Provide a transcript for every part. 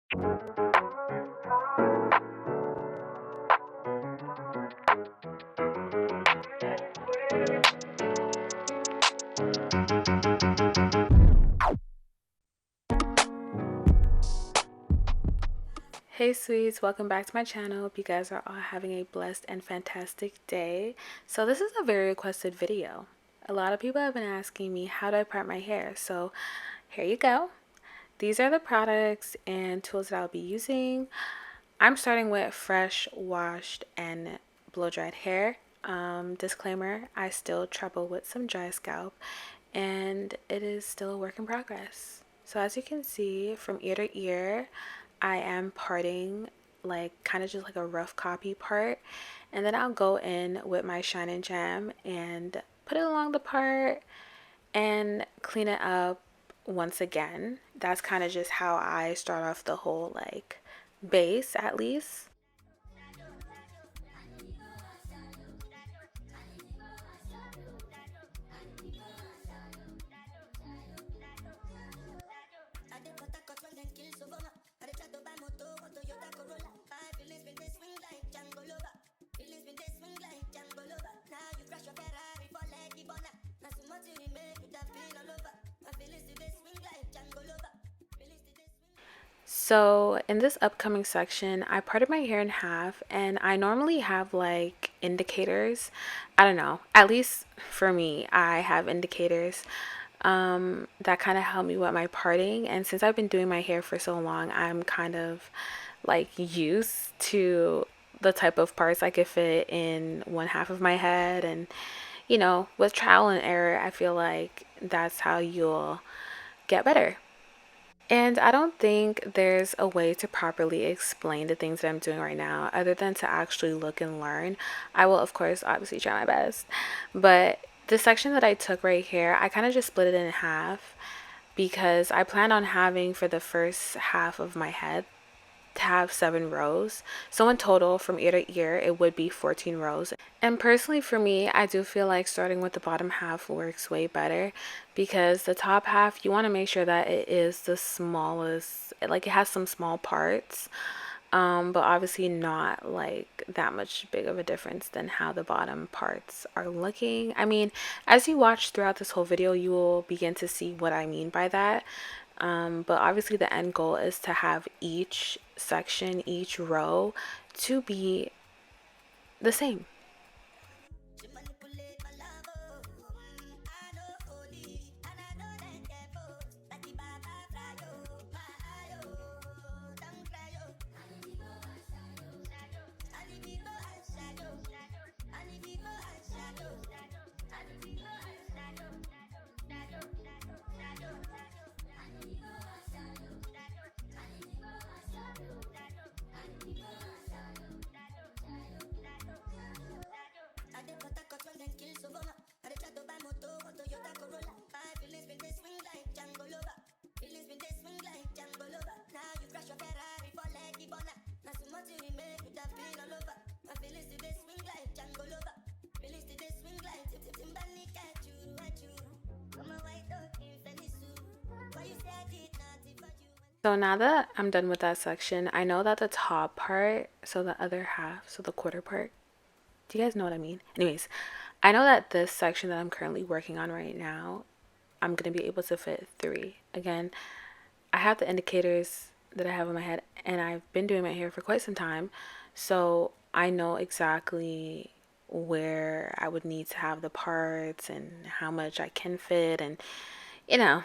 Hey sweets, welcome back to my channel. Hope you guys are all having a blessed and fantastic day. So this is a very requested video. A lot of people have been asking me how do I part my hair, so here you go. These are the products and tools that I'll be using. I'm starting with fresh, washed, and blow-dried hair. Disclaimer, I still trouble with some dry scalp and it is still a work in progress. So as you can see from ear to ear, I am parting like kind of just like a rough copy part, and then I'll go in with my Shine and Jam and put it along the part and clean it up once again. That's kind of just how I start off the whole like base at least. So in this upcoming section, I parted my hair in half, and I normally have like indicators. I don't know, at least for me, I have indicators that kind of help me with my parting. And since I've been doing my hair for so long, I'm kind of like used to the type of parts I could fit in one half of my head. And with trial and error, I feel like that's how you'll get better. And I don't think there's a way to properly explain the things that I'm doing right now other than to actually look and learn. I will, of course, obviously try my best. But the section that I took right here, I kind of just split it in half because I plan on having for the first half of my head to have 7 rows. So in total, from ear to ear, it would be 14 rows. And personally for me, I do feel like starting with the bottom half works way better because the top half, you want to make sure that it is the smallest, like it has some small parts, but obviously not like that much big of a difference than how the bottom parts are looking. I mean, as you watch throughout this whole video, you will begin to see what I mean by that. But obviously the end goal is to have each section, each row to be the same. So now that I'm done with that section, I know that the top part, so the other half, so the quarter part, do you guys know what I mean? Anyways, I know that this section that I'm currently working on right now, I'm going to be able to fit 3. Again, I have the indicators that I have in my head, and I've been doing my hair for quite some time, so I know exactly where I would need to have the parts and how much I can fit and you know,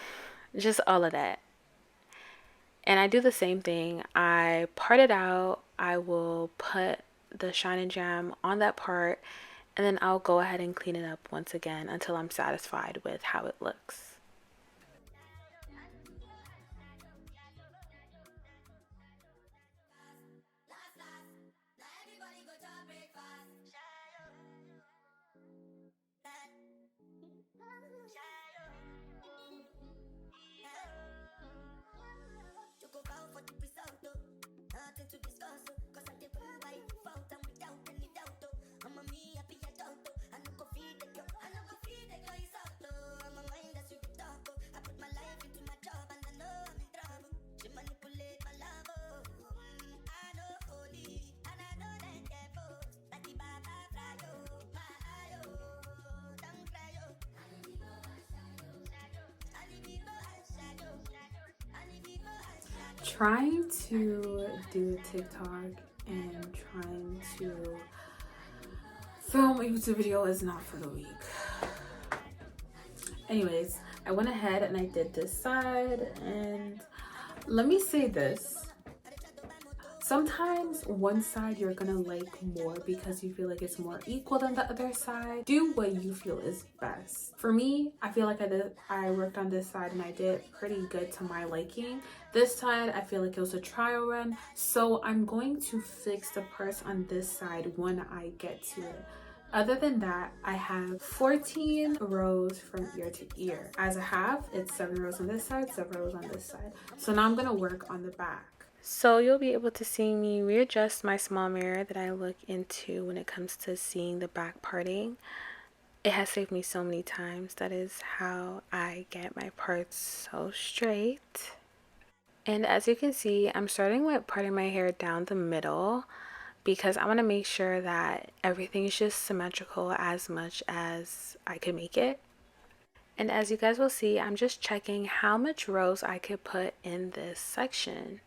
just all of that. And I do the same thing. I part it out. I will put the Shine and Jam on that part, and then I'll go ahead and clean it up once again until I'm satisfied with how it looks. Trying to do a TikTok and trying to film a YouTube video is not for the weak. Anyways, I went ahead and I did this side, and let me say this. Sometimes one side you're gonna like more because you feel like it's more equal than the other side. Do what you feel is best. For me, I feel like I worked on this side and I did pretty good to my liking. This side, I feel like it was a trial run. So I'm going to fix the parts on this side when I get to it. Other than that, I have 14 rows from ear to ear. As a half, it's 7 rows on this side, 7 rows on this side. So now I'm gonna work on the back. So you'll be able to see me readjust my small mirror that I look into when it comes to seeing the back parting. It has saved me so many times. That is how I get my parts so straight. And as you can see, I'm starting with parting my hair down the middle because I want to make sure that everything is just symmetrical as much as I can make it. And as you guys will see, I'm just checking how much rows I could put in this section.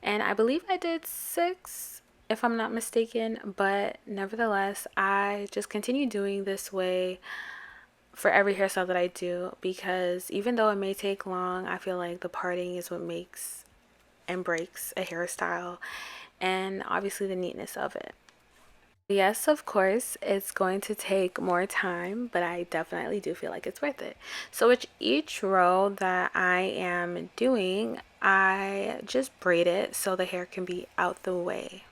And I believe I did 6 if I'm not mistaken, but nevertheless, I just continue doing this way for every hairstyle that I do, because even though it may take long, I feel like the parting is what makes and breaks a hairstyle, and obviously the neatness of it. Yes, of course, it's going to take more time, but I definitely do feel like it's worth it. So with each row that I am doing, I just braid it so the hair can be out the way.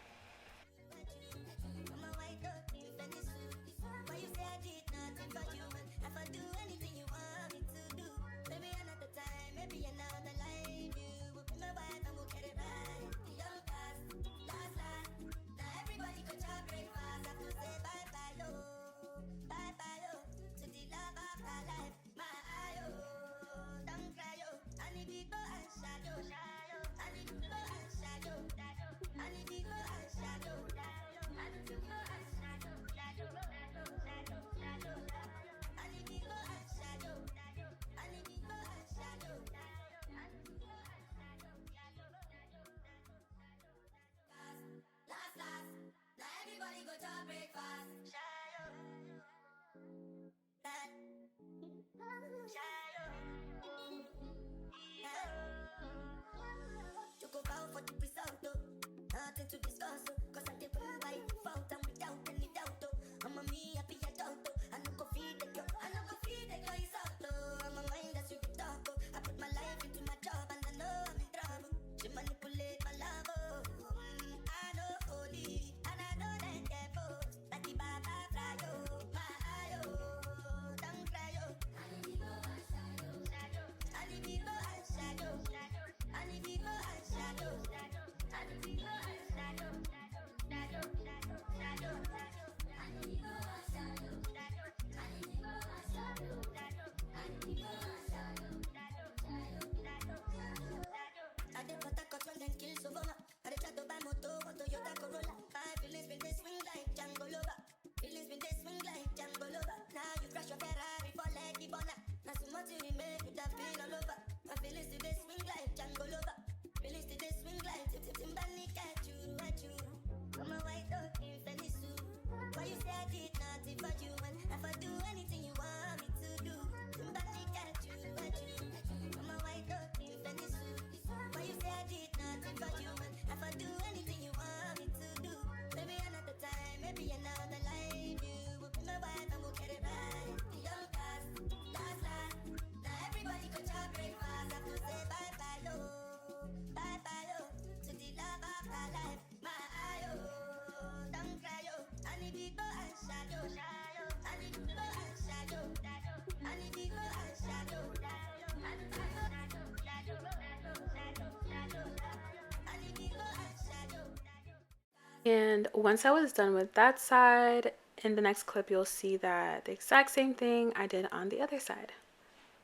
And once I was done with that side, in the next clip you'll see that the exact same thing I did on the other side.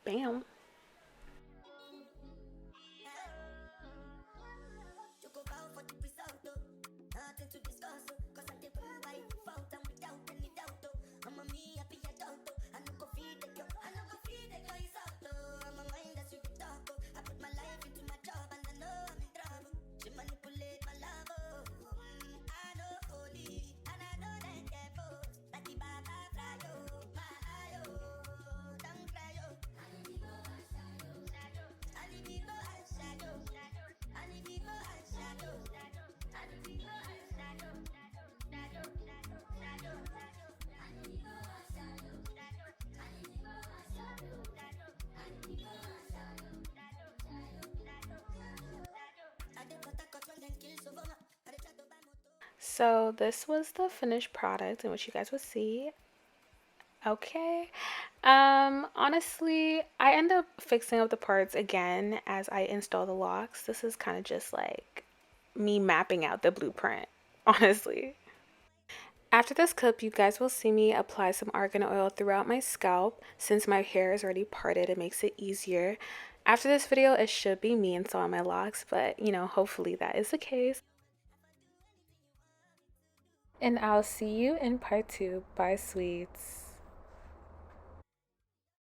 Bam! So this was the finished product in which you guys will see. Okay. Honestly, I end up fixing up the parts again as I install the locks. This is kind of just like me mapping out the blueprint, honestly. After this clip, you guys will see me apply some argan oil throughout my scalp. Since my hair is already parted, it makes it easier. After this video, it should be me installing my locks, but hopefully that is the case. And I'll see you in part 2. Bye, sweets.